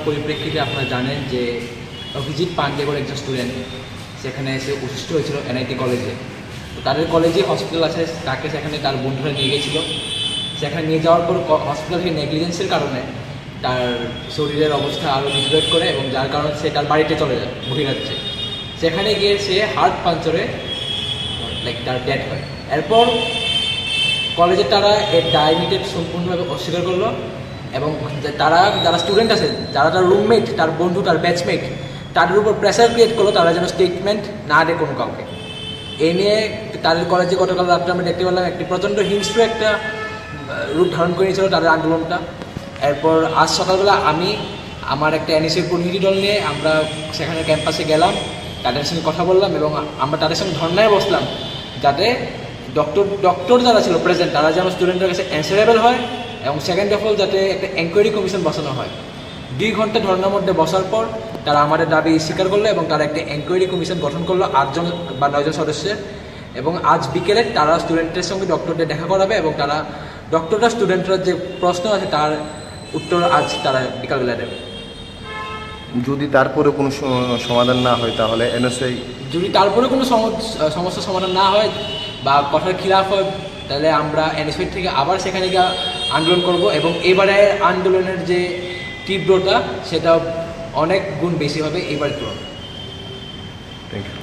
পরিপ্রেক্ষিতে আপনারা জানেন যে অভিজিৎ পান্ডে বলে একজন স্টুডেন্ট সেখানে এসে অসুস্থ হয়েছিল এনআইটি কলেজে। তো তাদের কলেজে হসপিটাল আছে, তাকে সেখানে তার বন্ধুরা নিয়ে গেছিলো। সেখানে নিয়ে যাওয়ার পর হসপিটাল থেকে নেগলিজেন্সের কারণে তার শরীরের অবস্থা আরও ডিগ্রেড করে এবং যার কারণে সে তার বাড়িতে চলে যায় বহিরাজ্যে। সেখানে গিয়ে সে হার্ট পাঞ্চারে তার ডেথ হয়। এরপর কলেজে তারা এর ডায়াগনোসিস সম্পূর্ণভাবে অস্বীকার করলো এবং তারা যারা স্টুডেন্ট আছে, যারা তার রুমমেট, তার বন্ধু, তার ব্যাচমেট, তাদের উপর প্রেশার ক্রিয়েট করলো তারা যেন স্টেটমেন্ট না দেয় কোনো কাউকে। এই নিয়ে তাদের কলেজে গতকাল রাত্রে আমরা দেখতে পেলাম একটি প্রচণ্ড হিংস্র একটা রূপ ধারণ করে নিয়েছিল তাদের আন্দোলনটা। এরপর আজ সকালবেলা আমি আমার একটা এনএসএর প্রতিনিধি দল নিয়ে আমরা সেখানে ক্যাম্পাসে গেলাম, তাদের সঙ্গে কথা বললাম এবং আমরা তাদের সঙ্গে ধর্নায় বসলাম যাতে ডক্টর যারা ছিল প্রেজেন্ট তারা যেন স্টুডেন্টের কাছে অ্যান্সারেবল হয় এবং সেকেন্ড অফ অল যাতে একটা এনকোয়ারি কমিশন বসানো হয়। 2 ঘন্টা ধর্নার মধ্যে বসার পর তারা আমাদের দাবি স্বীকার করলো এবং তারা একটা এনকোয়ারি কমিশন গঠন করলো 8 জন বা 9 জন সদস্যের। এবং আজ বিকেলে তারা স্টুডেন্টের সঙ্গে ডক্টরদের দেখা করাবে এবং তারা ডক্টররা স্টুডেন্টরা যে প্রশ্ন আছে তার উত্তর আজ তারা বিকালবেলা দেবে। যদি তারপরে কোনো সমাধান না হয় তাহলে এনএসআই, যদি তারপরে কোনো সমস্যার সমাধান না হয় বা কথার খিলাফ হয় তাহলে আমরা এনএসআই থেকে আবার সেখানে গিয়ে আন্দোলন করব এবং এবারে আন্দোলনের যে তীব্রতা সেটা অনেক গুণ বেশি হবে এবার তুলনায়। Thank you.